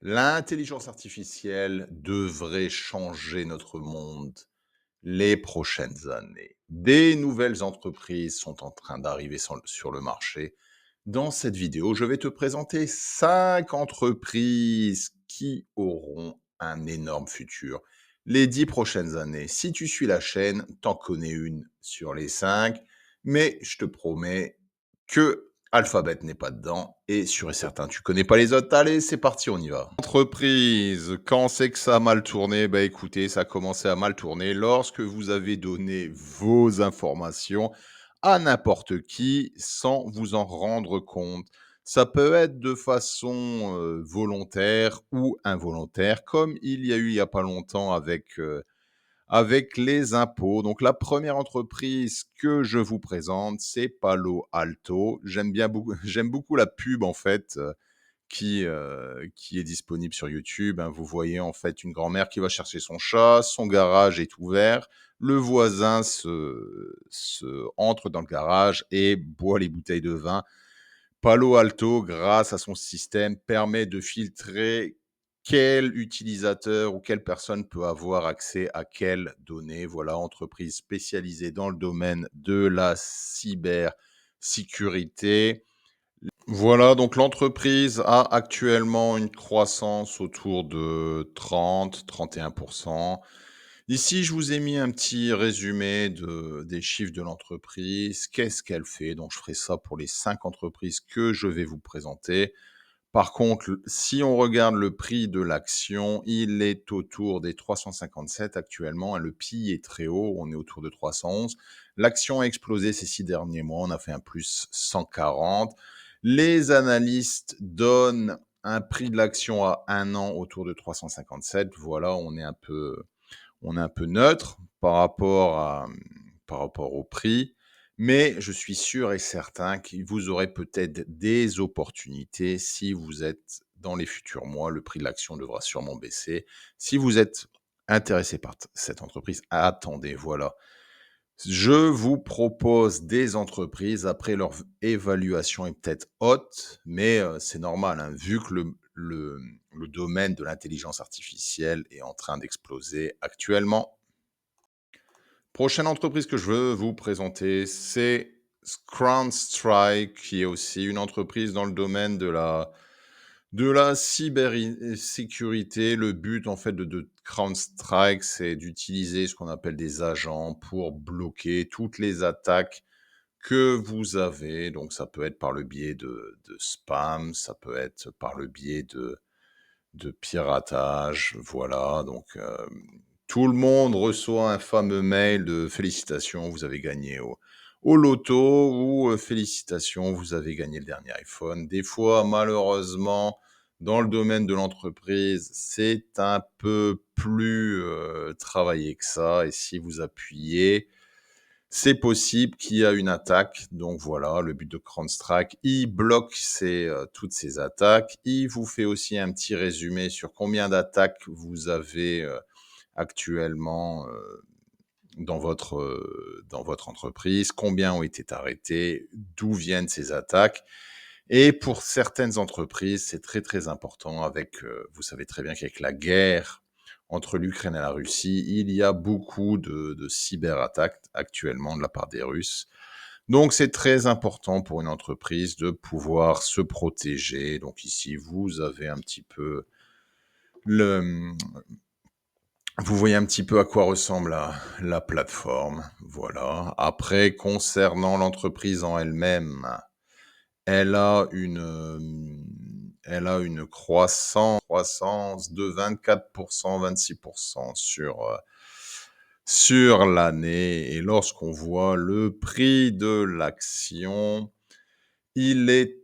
L'intelligence artificielle devrait changer notre monde les prochaines années. Des nouvelles entreprises sont en train d'arriver sur le marché. Dans cette vidéo, je vais te présenter 5 entreprises qui auront un énorme futur les 10 prochaines années. Si tu suis la chaîne, t'en connais une sur les 5, mais je te promets que Alphabet n'est pas dedans et sûr et certain, tu connais pas les autres. Allez, c'est parti, on y va. Entreprise, quand c'est que ça a mal tourné? Bah écoutez, ça a commencé à mal tourner lorsque vous avez donné vos informations à n'importe qui sans vous en rendre compte. Ça peut être de façon volontaire ou involontaire, comme il y a eu il y a pas longtemps avec les impôts. Donc la première entreprise que je vous présente, c'est Palo Alto. J'aime bien beaucoup, j'aime beaucoup la pub en fait qui est disponible sur YouTube, hein. Vous voyez en fait une grand-mère qui va chercher son chat, son garage est ouvert, le voisin entre dans le garage et boit les bouteilles de vin. Palo Alto, grâce à son système, permet de filtrer quel utilisateur ou quelle personne peut avoir accès à quelles données. Voilà, entreprise spécialisée dans le domaine de la cybersécurité. Voilà, donc l'entreprise a actuellement une croissance autour de 30-31%. Ici, je vous ai mis un petit résumé des chiffres de l'entreprise. Qu'est-ce qu'elle fait? Donc, je ferai ça pour les 5 entreprises que je vais vous présenter. Par contre, si on regarde le prix de l'action, il est autour des 357 actuellement, hein. Le PI est très haut, on est autour de 311. L'action a explosé ces 6 derniers mois, on a fait un plus 140. Les analystes donnent un prix de l'action à 1 an autour de 357. Voilà, on est un peu neutre par rapport au prix, mais je suis sûr et certain que vous aurez peut-être des opportunités si vous êtes dans les futurs mois. Le prix de l'action devra sûrement baisser. Si vous êtes intéressé par cette entreprise, attendez, voilà. Je vous propose des entreprises, après leur évaluation est peut-être haute, mais c'est normal, hein, vu que le domaine de l'intelligence artificielle est en train d'exploser actuellement. Prochaine entreprise que je veux vous présenter, c'est CrowdStrike, qui est aussi une entreprise dans le domaine de la cybersécurité. Le but, en fait, de CrowdStrike, c'est d'utiliser ce qu'on appelle des agents pour bloquer toutes les attaques que vous avez. Donc, ça peut être par le biais de spam, ça peut être par le biais de piratage, voilà. Donc, tout le monde reçoit un fameux mail de félicitations, vous avez gagné au loto ou félicitations, vous avez gagné le dernier iPhone. Des fois, malheureusement, dans le domaine de l'entreprise, c'est un peu plus travaillé que ça. Et si vous appuyez, c'est possible qu'il y a une attaque. Donc voilà, le but de CrowdStrike, il bloque toutes ces attaques. Il vous fait aussi un petit résumé sur combien d'attaques vous avez actuellement dans votre entreprise, combien ont été arrêtés, d'où viennent ces attaques. Et pour certaines entreprises, c'est très très important vous savez très bien qu'avec la guerre entre l'Ukraine et la Russie, il y a beaucoup de cyberattaques actuellement de la part des Russes. Donc c'est très important pour une entreprise de pouvoir se protéger. Donc ici, vous avez un petit peu le, vous voyez un petit peu à quoi ressemble la plateforme. Voilà. Après, concernant l'entreprise en elle-même, elle a une croissance de 24%, 26% sur l'année. Et lorsqu'on voit le prix de l'action, il est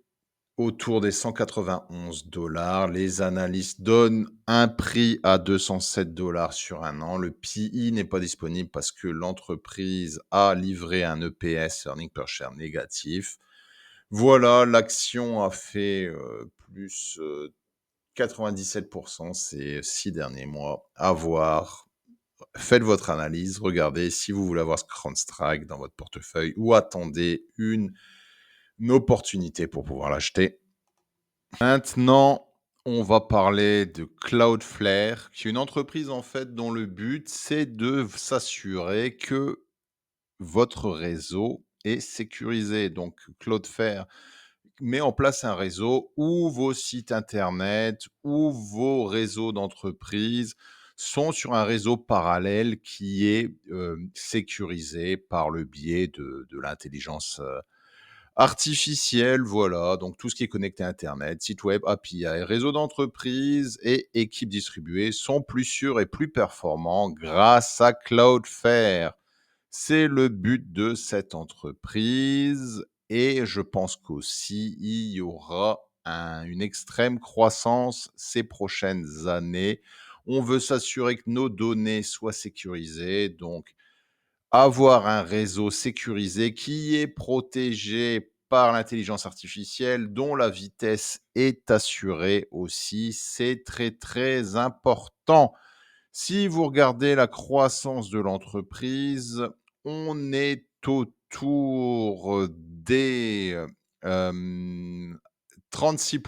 autour des 191 $. Les analystes donnent un prix à 207 $ sur 1 an. Le PI n'est pas disponible parce que l'entreprise a livré un EPS, earning per share, négatif. Voilà, l'action a fait plus 97% ces 6 derniers mois. À voir. Faites votre analyse, regardez si vous voulez avoir ce CrowdStrike dans votre portefeuille ou attendez une opportunité pour pouvoir l'acheter. Maintenant, On va parler de Cloudflare, qui est une entreprise en fait dont le but c'est de s'assurer que votre réseau est sécurisé. Donc Cloudflare met en place un réseau où vos sites internet, où vos réseaux d'entreprise sont sur un réseau parallèle qui est, sécurisé par le biais de l'intelligence, artificielle, voilà, donc tout ce qui est connecté à internet, site web, API, réseau d'entreprise et équipes distribuées sont plus sûrs et plus performants grâce à Cloudflare. C'est le but de cette entreprise et je pense qu'aussi il y aura une extrême croissance ces prochaines années. On veut s'assurer que nos données soient sécurisées, donc avoir un réseau sécurisé qui est protégé par l'intelligence artificielle, dont la vitesse est assurée aussi, c'est très, très important. Si vous regardez la croissance de l'entreprise, on est autour des, hem, 36.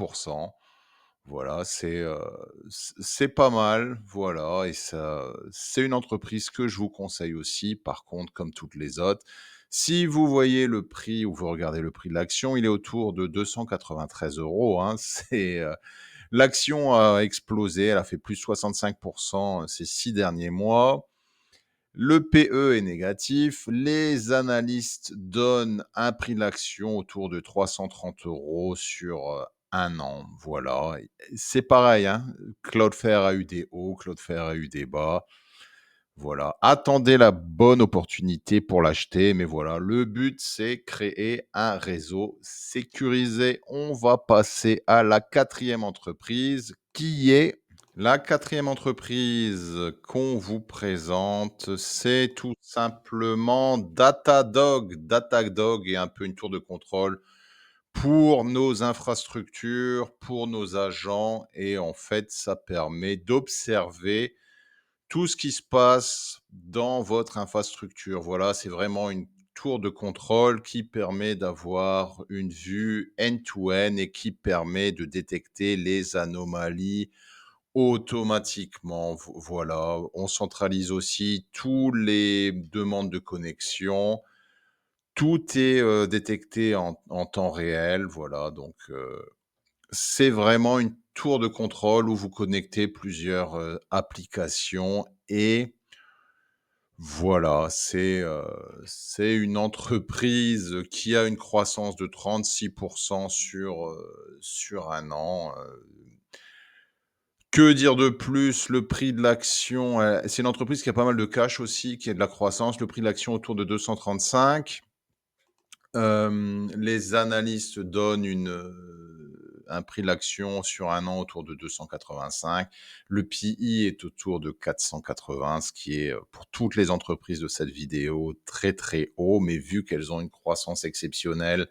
Voilà, c'est pas mal, voilà et ça c'est une entreprise que je vous conseille aussi. Par contre, comme toutes les autres, si vous voyez le prix ou vous regardez le prix de l'action, il est autour de 293 €, hein. L'action a explosé, elle a fait plus 65 ces 6 derniers mois. Le PE est négatif. Les analystes donnent un prix de l'action autour de 330 sur, 1 an. Voilà et c'est pareil, hein, Cloudflare a eu des hauts, Cloudflare a eu des bas. Voilà, attendez la bonne opportunité pour l'acheter, mais voilà, le but, c'est créer un réseau sécurisé. On va passer à la quatrième entreprise qui est la quatrième entreprise qu'on vous présente, c'est tout simplement Datadog. Datadog est un peu une tour de contrôle pour nos infrastructures, pour nos agents et en fait, ça permet d'observer tout ce qui se passe dans votre infrastructure. Voilà, c'est vraiment une tour de contrôle qui permet d'avoir une vue end-to-end et qui permet de détecter les anomalies automatiquement. Voilà, on centralise aussi tous les demandes de connexion. Tout est, détecté en temps réel, voilà, donc c'est vraiment une tour de contrôle où vous connectez plusieurs, applications et voilà, c'est une entreprise qui a une croissance de 36 sur 1 an, Que dire de plus? Le prix de l'action, c'est une entreprise qui a pas mal de cash aussi, qui a de la croissance. Le prix de l'action autour de 235. Les analystes donnent un prix de l'action sur 1 an autour de 285. Le PI est autour de 480, ce qui est, pour toutes les entreprises de cette vidéo, très, très haut. Mais vu qu'elles ont une croissance exceptionnelle,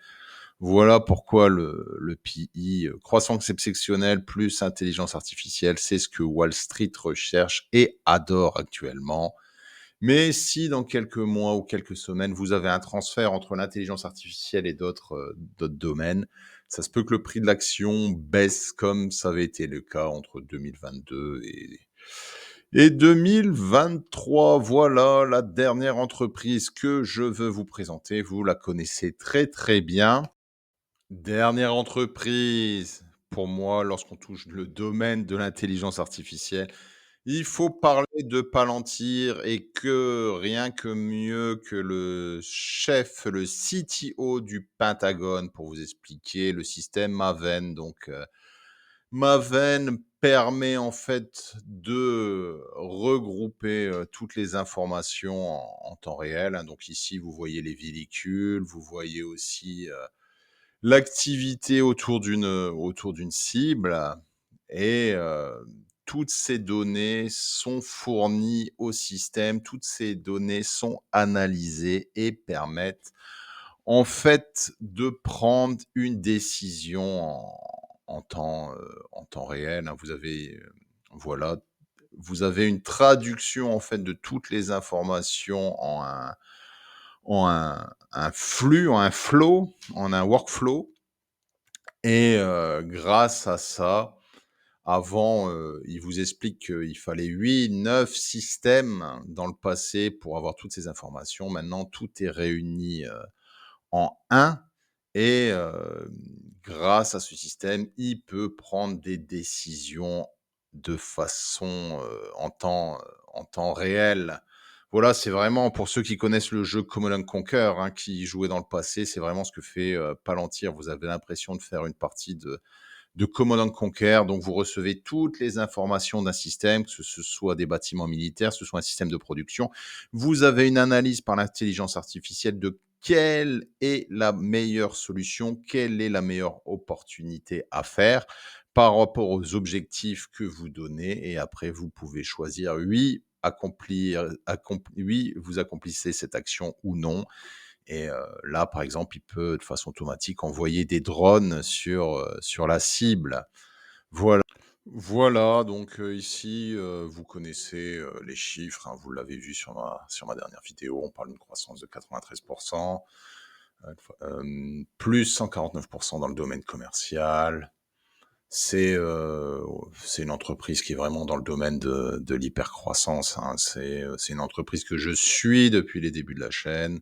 voilà pourquoi le PI, croissance exceptionnelle plus intelligence artificielle, c'est ce que Wall Street recherche et adore actuellement. Mais si dans quelques mois ou quelques semaines, vous avez un transfert entre l'intelligence artificielle et d'autres domaines, ça se peut que le prix de l'action baisse comme ça avait été le cas entre 2022 et 2023. Voilà la dernière entreprise que je veux vous présenter. Vous la connaissez très, très bien. Dernière entreprise, pour moi, lorsqu'on touche le domaine de l'intelligence artificielle, il faut parler de Palantir et que rien que mieux que le chef, le CTO du Pentagone pour vous expliquer le système Maven. Donc, Maven permet en fait de regrouper, toutes les informations en temps réel, hein. Donc ici, vous voyez les véhicules, vous voyez aussi, l'activité autour d'une cible et toutes ces données sont fournies au système, toutes ces données sont analysées et permettent en fait de prendre une décision en temps réel, hein. Voilà, vous avez une traduction en fait de toutes les informations en un flux, en un flow, en un workflow et grâce à ça, Avant, il vous explique qu'il fallait 8, 9 systèmes dans le passé pour avoir toutes ces informations. Maintenant, tout est réuni, en un et grâce à ce système, il peut prendre des décisions de façon, en temps réel. Voilà, c'est vraiment pour ceux qui connaissent le jeu Command& Conquer, hein, qui y jouaient dans le passé, c'est vraiment ce que fait, Palantir. Vous avez l'impression de faire une partie de Command& Conquer, donc vous recevez toutes les informations d'un système, que ce soit des bâtiments militaires, que ce soit un système de production. Vous avez une analyse par l'intelligence artificielle de quelle est la meilleure solution, quelle est la meilleure opportunité à faire par rapport aux objectifs que vous donnez et après vous pouvez choisir oui, oui, vous accomplissez cette action ou non et là, par exemple, il peut de façon automatique envoyer des drones sur la cible. Voilà. Voilà, donc ici, vous connaissez, les chiffres, hein, vous l'avez vu sur ma dernière vidéo, on parle d'une croissance de 93 plus 149 dans le domaine commercial. C'est une entreprise qui est vraiment dans le domaine de l'hypercroissance, hein. C'est une entreprise que je suis depuis les débuts de la chaîne.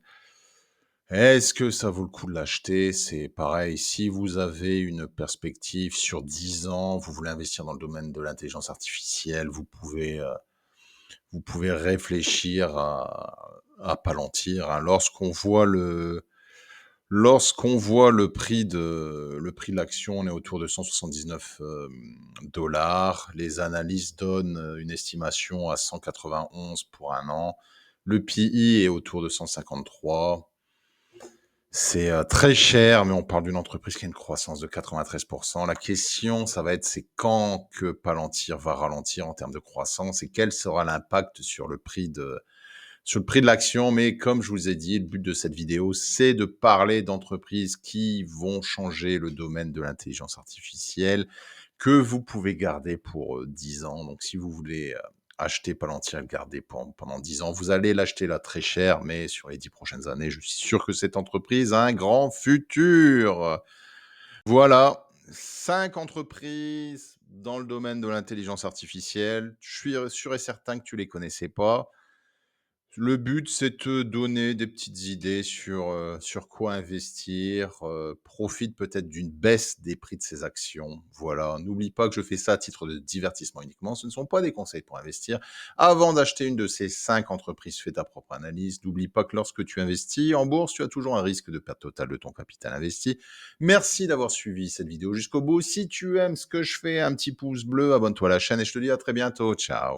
Est-ce que ça vaut le coup de l'acheter? C'est pareil, si vous avez une perspective sur 10 ans, vous voulez investir dans le domaine de l'intelligence artificielle, vous pouvez réfléchir à Palantir, hein. Lorsqu'on voit le prix de l'action, on est autour de 179 dollars. Les analystes donnent, une estimation à 191 pour 1 an. Le PI est autour de 153. C'est, très cher, mais on parle d'une entreprise qui a une croissance de 93. La question, ça va être, c'est quand que Palantir va ralentir en termes de croissance et quel sera l'impact sur le prix de l'action. Mais comme je vous ai dit, le but de cette vidéo, c'est de parler d'entreprises qui vont changer le domaine de l'intelligence artificielle, que vous pouvez garder pour, 10 ans. Donc si vous voulez, acheter Palantir et le garder pendant 10 ans, vous allez l'acheter là très cher, mais sur les 10 prochaines années, je suis sûr que cette entreprise a un grand futur. Voilà, 5 entreprises dans le domaine de l'intelligence artificielle. Je suis, sûr et certain que tu les connaissais pas. Le but, c'est de te donner des petites idées sur quoi investir, profite peut-être d'une baisse des prix de ces actions. Voilà, n'oublie pas que je fais ça à titre de divertissement uniquement, ce ne sont pas des conseils pour investir. Avant d'acheter une de ces 5 entreprises, fais ta propre analyse. N'oublie pas que lorsque tu investis en bourse, tu as toujours un risque de perte totale de ton capital investi. Merci d'avoir suivi cette vidéo jusqu'au bout. Si tu aimes ce que je fais, un petit pouce bleu, abonne-toi à la chaîne et je te dis à très bientôt. Ciao.